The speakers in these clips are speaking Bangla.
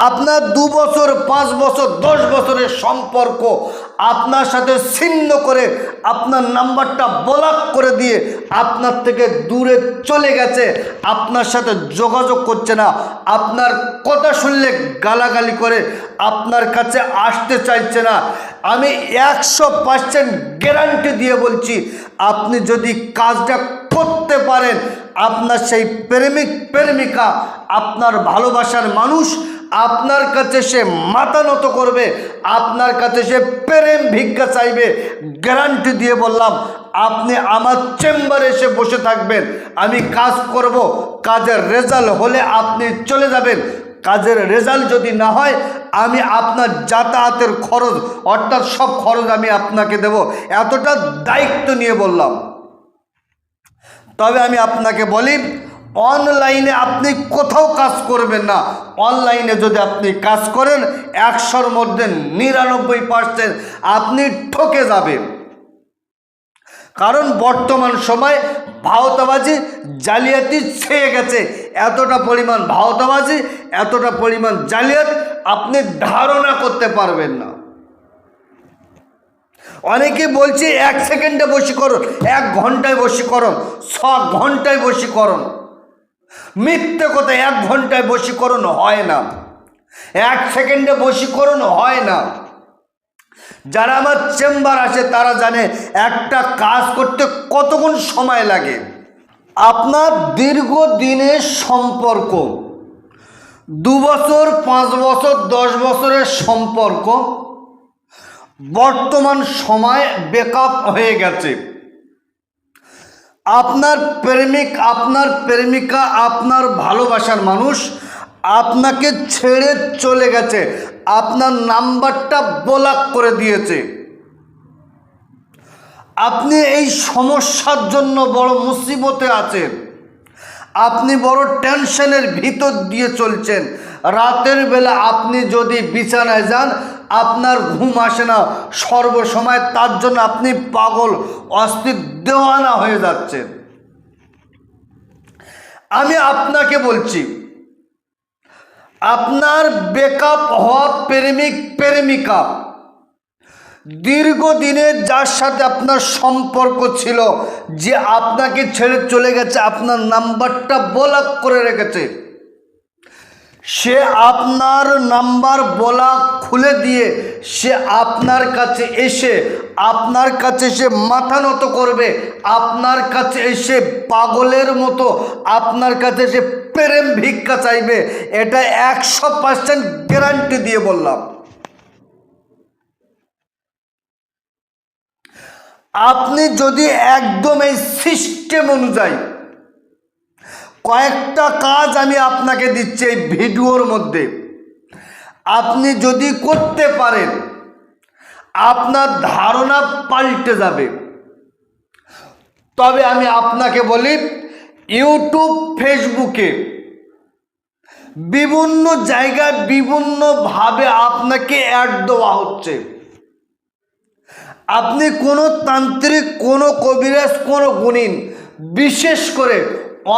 আপনার 2 বছর 5 বছর 10 বছরের সম্পর্ক আপনার সাথে ছিন্ন করে আপনার নাম্বারটা ব্লক করে দিয়ে আপনার থেকে দূরে চলে গেছে, আপনার সাথে যোগাযোগ করছে না, আপনার কথা শুনলে গালাগালি করে আপনার কাছে আসতে চাইছে না, আমি 100% গ্যারান্টি দিয়ে বলছি, আপনি যদি কাজটা করতে পারেন, আপনার সেই প্রেমিক প্রেমিকা, আপনার ভালোবাসার মানুষ আপনার কাছে সে মাথা নত করবে, আপনার কাছে সে প্রেম ভিক্ষা চাইবে। গ্যারান্টি দিয়ে বললাম, আপনি আমার চেম্বারে এসে বসে থাকবেন, আমি কাজ করব, কাজের রেজাল্ট হলে আপনি চলে যাবেন, কাজের রেজাল্ট যদি না হয় আমি আপনার যাতায়াতের খরচ অর্থাৎ সব খরচ আমি আপনাকে দেব, এতটা দায়িত্ব নিয়ে বললাম। তবে আমি আপনাকে বলি, অনলাইনে আপনি কোথাও কাজ করবেন না, অনলাইনে যদি আপনি কাজ করেন 100-র মধ্যে 99% আপনি ঠকে যাবেন। কারণ বর্তমান সময় ভাওতাবাজি জালিয়াতি ছেয়ে গেছে, এতটা পরিমাণ ভাওতাবাজি, এতটা পরিমাণ জালিয়াত আপনি ধারণা করতে পারবেন না। অনেকে বলছে 1 সেকেন্ডে বশীকরণ, 1 ঘন্টায় বশীকরণ, 6 ঘন্টায় বশীকরণ। মিথ্যে কথা, 1 ঘন্টায় বশীকরণ হয় না, 1 সেকেন্ডে বশীকরণ হয় না। যারা আমার চেম্বার আসে তারা জানে একটা কাজ করতে কতক্ষণ সময় লাগে। আপনার দীর্ঘদিনের সম্পর্ক, 2 বছর 5 বছর 10 বছরের সম্পর্ক বর্তমান সময় ব্রেকআপ হয়ে গেছে। আপনার প্রেমিক, আপনার প্রেমিকা, আপনার ভালোবাসার মানুষ আপনাকে ছেড়ে চলে গেছে, আপনার নাম্বারটা ব্লক করে দিয়েছে। আপনি এই সমস্যার জন্য বড় মুসিবতে আছেন, আপনি বড় টেনশনের ভিতর দিয়ে চলছেন। রাতের বেলা আপনি যদি বিছানায় যান আপনার ঘুম আসে না, সর্বসময় তার জন্য আপনি পাগল, অস্থির, দেওয়ানা হয়ে যাচ্ছেন। আমি আপনাকে বলছি, আপনার ব্রেকআপ হওয়া প্রেমিক প্রেমিকা, দীর্ঘদিনের যার সাথে আপনার সম্পর্ক ছিল, যে আপনাকে ছেড়ে চলে গেছে, আপনার নাম্বারটা ব্লক করে রেখেছে, সে আপনার নাম্বার ব্লক খুলে দিয়ে সে আপনার কাছে এসে, আপনার কাছে সে মাথা নত করবে, আপনার কাছে এসে পাগলের মতো আপনার কাছে সে প্রেম ভিক্ষা চাইবে, এটা 100% গ্যারান্টি দিয়ে বললাম। আপনি যদি একদম এই সিস্টেম অনুযায়ী কয়েকটা কাজ আমি আপনাকে দিচ্ছি এই ভিডিওর মধ্যে, আপনি যদি করতে পারেন আপনার ধারণা পাল্টে যাবে। তবে আমি আপনাকে বলি, ইউটিউব ফেসবুকে বিভিন্ন জায়গায় বিভিন্নভাবে আপনাকে অ্যাড দেওয়া হচ্ছে। আপনি কোনো তান্ত্রিক, কোনো কবিরাজ, কোনো গুণিন, বিশেষ করে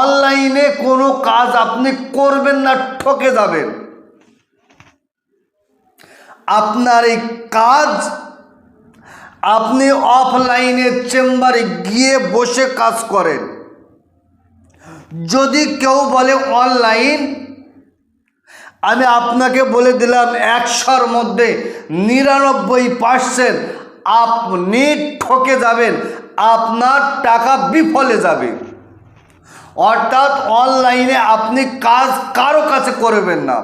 অনলাইনে কোনো কাজ আপনি করবেন না, ঠকে যাবেন। আপনার এই কাজ আপনি অফলাইনে চেম্বারে গিয়ে বসে কাজ করেন। যদি কেউ বলে অনলাইন, আমি আপনাকে বলে দিলাম 100-র মধ্যে 99% আপনি ঠকে যাবেন, আপনার টাকা বিফলে যাবে। অর্থাৎ অনলাইনে আপনি কাজ কারো কাছে করবেন না।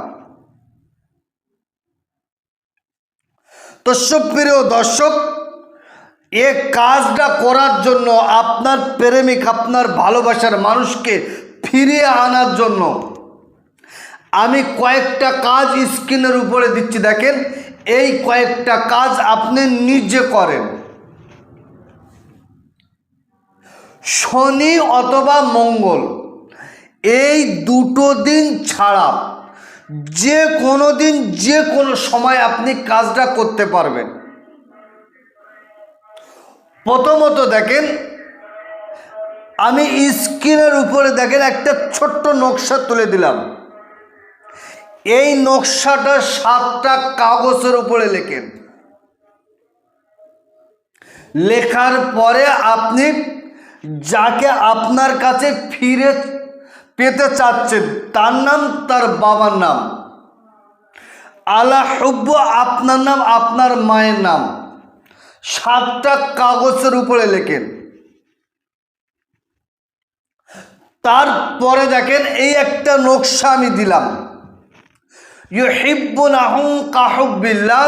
তো সুপ্রিয় দর্শক, এই কাজটা করার জন্য, আপনার প্রেমিক, আপনার ভালোবাসার মানুষকে ফিরিয়ে আনার জন্য আমি কয়েকটা কাজ স্ক্রিনের উপরে দিচ্ছি, দেখেন। এই কয়েকটা কাজ আপনি নিজে করেন। শনি অথবা মঙ্গল, এই দুটো দিন ছাড়া যে কোনো দিন, যে কোনো সময় আপনি কাজটা করতে পারবেন। প্রথমত দেখেন, আমি স্ক্রিনের উপরে দেখেন একটা ছোট্ট নকশা তুলে দিলাম। এই নকশাটা 7টা কাগজের উপরে লেখেন। লেখার পরে আপনি যাকে আপনার কাছে ফিরে পেতে চাচ্ছেন তার নাম, তার বাবার নাম, আলা হুব্বু আপনার নাম, আপনার মায়ের নাম 7টা কাগজের উপরে লেখেন। তারপরে দেখেন এই একটা নকশা আমি দিলাম, ইউহিব্বুনাহুম কাহুব্বিল্লাহ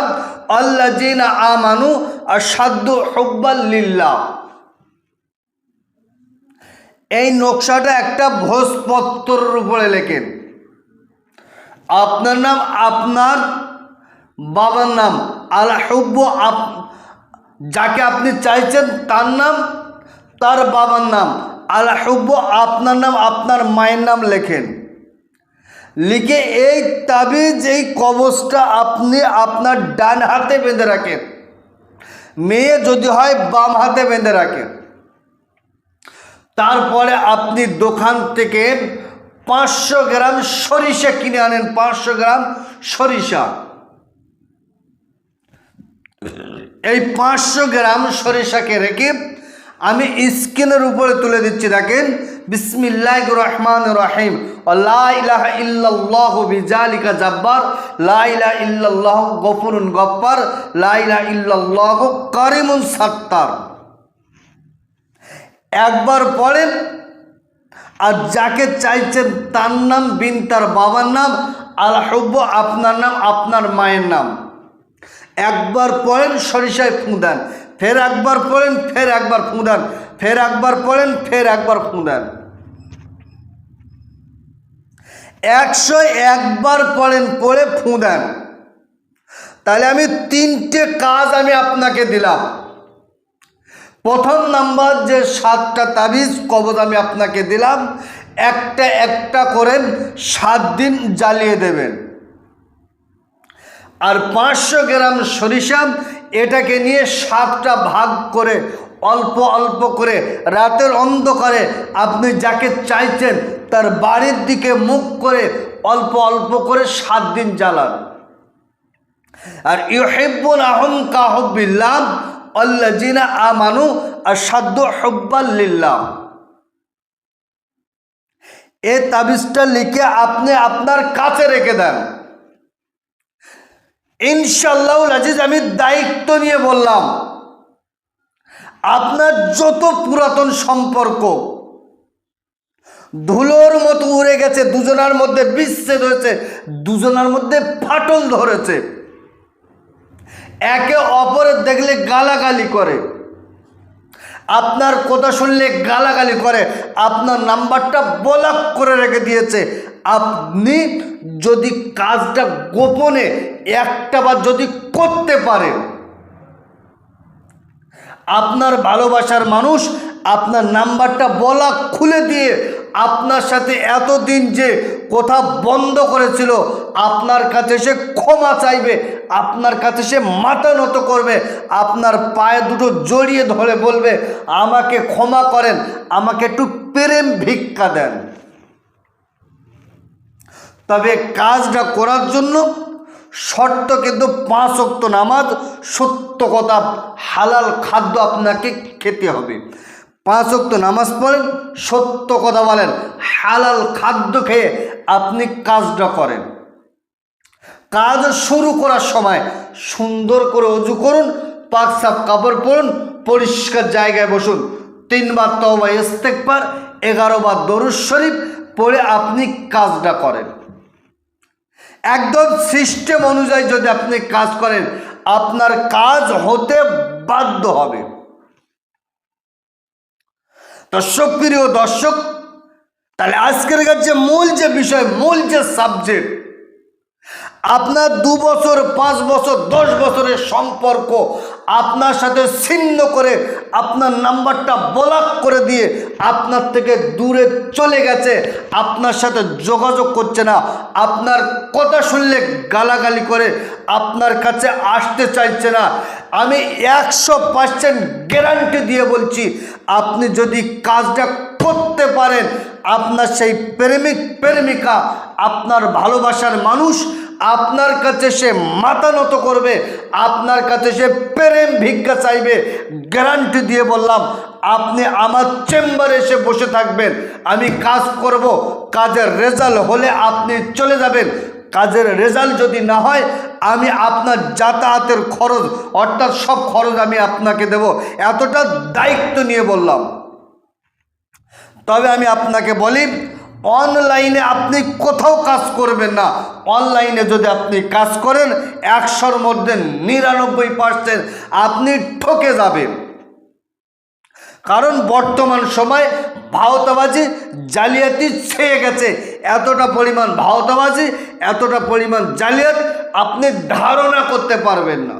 আল্লাযীনা আমানু আশাদ্দু হুব্বাল লিল্লাহ। এই নকশাটা একটা ভোজপত্রের উপরে লেখেন। আপনার নাম, আপনার বাবার নাম, আল হুব্বু যাকে আপনি চাইছেন তার নাম, তার বাবার নাম, আল হুব্বু আপনার নাম, আপনার মায়ের নাম লেখেন। লিখে এই তাবিজ, এই কবজটা আপনি আপনার ডান হাতে বেঁধে রাখেন, মেয়ে যদি হয় বাম হাতে বেঁধে রাখেন। তারপরে আপনি দোকান থেকে 500 গ্রাম সরিষা কিনে আনেন, 500 গ্রাম সরিষা। এই 500 গ্রাম সরিষাকে রেখে আমি স্ক্রিনের উপরে তুলে দিচ্ছি, দেখেন বিসমিল্লাহির রহমানির রহিম, লা ইলাহা ইল্লাল্লাহু বিজালিকা জাব্বার, লা ইলাহা ইল্লাল্লাহু গফুরুন গফফার, লা ইলাহা ইল্লাল্লাহু কারিমুন সাত্তার। একবার পড়েন, আর যাকে চাইছেন তার নাম বিন তার বাবার নাম, আল হুব্বু আপনার নাম, আপনার মায়ের নাম একবার পড়েন, সরিষায় ফুঁ দেন, ফের একবার পড়েন, ফের একবার ফুঁ দেন, ফের একবার পড়েন, ফের একবার ফুঁ দেন। 101 বার পড়েন, পড়ে ফুঁ দেন। তাহলে আমি 3টে কাজ আমি আপনাকে দিলাম। প্রথম নাম্বার যে 7টা তাবিজ কবজ আমি আপনাকে দিলাম, একটা একটা করেন 7 দিন জ্বালিয়ে দেবেন। আর 500 গ্রাম সরিষা এটাকে নিয়ে 7টা ভাগ করে অল্প অল্প করে রাতের অন্ধকারে আপনি যাকে চাইছেন তার বাড়ির দিকে মুখ করে অল্প অল্প করে 7 দিন জ্বালান। আর ইউহিব্বুনাহুম কাহুব্বিল্লাহ আল্লাযীনা আমানু আশাদ্দু হুব্বাল লিল্লাহ। এই তাবিজটা লিখে আপনি আপনার কাছে রেখে দেন। ইনশাআল্লাহুল আজিজ, আমি দায়িত্ব নিয়ে বললাম, আপনার যত পুরাতন সম্পর্ক ধুলোর মতো উড়ে গেছে, দুজনের মধ্যে বিচ্ছেদ হয়েছে, দুজনের মধ্যে ফাটল ধরেছে, একে অপরের দেখলে গালাগালি করে, আপনার কথা শুনলে গালাগালি করে, আপনার নাম্বারটা ব্লক করে রেখে দিয়েছে, আপনি যদি কাজটা গোপনে একটা বার যদি করতে পারেন, আপনার ভালোবাসার মানুষ আপনার নাম্বারটা ব্লক খুলে দিয়ে আপনার সাথে এতদিন যে কথা বন্ধ করেছিল আপনার কাছে সে ক্ষমা চাইবে, আপনার কাছে সে মাথা নত করবে, আপনার পায়ে দুটো জড়িয়ে ধরে বলবে আমাকে ক্ষমা করেন, আমাকে একটু প্রেম ভিক্ষা দেন। তবে কাজটা করার জন্য শর্ত কিন্তু 5 ওয়াক্ত নামাজ, সত্য কথা, হালাল খাদ্য আপনাকে খেতে হবে। 5 ওয়াক্ত নামাজ পড়েন, সত্য কথা বলেন, হালাল খাদ্য খেয়ে আপনি কাজটা করেন। কাজ শুরু করার সময় সুন্দর করে ওযু করুন, পাক সাফ কাপড় পরুন, পরিষ্কার জায়গায় বসুন, 3 বার তওবা ইস্তেগফার, 11 বার দরুদ শরীফ পড়ে আপনি কাজটা করেন। একদম সিস্টেম অনুযায়ী যদি আপনি কাজ করেন, আপনার কাজ হতে বাধ্য হবে। দর্শক, প্রিয় দর্শক, তাহলে আজকের যে মূল যে বিষয়, মূল যে সাবজেক্ট, আপনার 2 বছর 5 বছর 10 বছরের সম্পর্ক আপনার সাথে ছিন্ন করে আপনার নাম্বারটা ব্লক করে দিয়ে আপনার থেকে দূরে চলে গেছে, আপনার সাথে যোগাযোগ করছে না, আপনার কথা শুনলে গালাগালি করে আপনার কাছে আসতে চাইছে না, আমি 100% গ্যারান্টি দিয়ে বলছি, আপনি যদি কাজটা করতে পারেন, আপনার সেই প্রেমিক প্রেমিকা, আপনার ভালোবাসার মানুষ আপনার কাছে সে মাথা নত করবে, আপনার কাছে সে প্রেম ভিক্ষা চাইবে। গ্যারান্টি দিয়ে বললাম, আপনি আমার চেম্বারে এসে বসে থাকবেন, আমি কাজ করব, কাজের রেজাল্ট হলে আপনি চলে যাবেন, কাজের রেজাল্ট যদি না হয় আমি আপনার যাতায়াতের খরচ অর্থাৎ সব খরচ আমি আপনাকে দেব, এতটা দায়িত্ব নিয়ে বললাম। তবে আমি আপনাকে বলি, অনলাইনে আপনি কোথাও কাজ করবেন না, অনলাইনে যদি আপনি কাজ করেন 100-র মধ্যে 99% আপনি ঠকে যাবেন। কারণ বর্তমান সময় ভাওতাবাজি জালিয়াতি ছেয়ে গেছে, এতটা পরিমাণ ভাওতাবাজি, এতটা পরিমাণ জালিয়াত আপনি ধারণা করতে পারবেন না।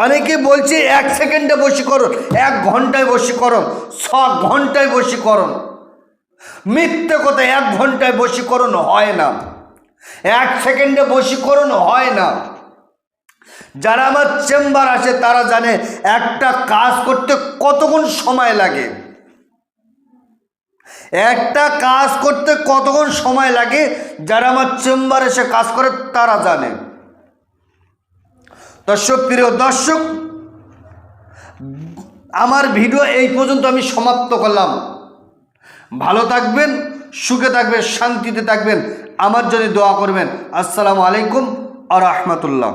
অনেকে বলছে 1 সেকেন্ডে বশীকরণ, 1 ঘন্টায় বশীকরণ, 6 ঘন্টায় বশীকরণ। মিথ্যে কথা, 1 ঘন্টায় বশীকরণ হয় না, 1 সেকেন্ডে বশীকরণ হয় না। যারা আমার চেম্বার আসে তারা জানে একটা কাজ করতে কতক্ষণ সময় লাগে, একটা কাজ করতে কতক্ষণ সময় লাগে, যারা আমার চেম্বার এসে কাজ করে তারা জানে। দর্শক, প্রিয় দর্শক, আমার ভিডিও এই পর্যন্ত আমি সমাপ্ত করলাম। ভালো থাকবেন, সুখে থাকবেন, শান্তিতে থাকবেন, আমার জন্য দোয়া করবেন। আসসালামু আলাইকুম ওয়া রাহমাতুল্লাহ।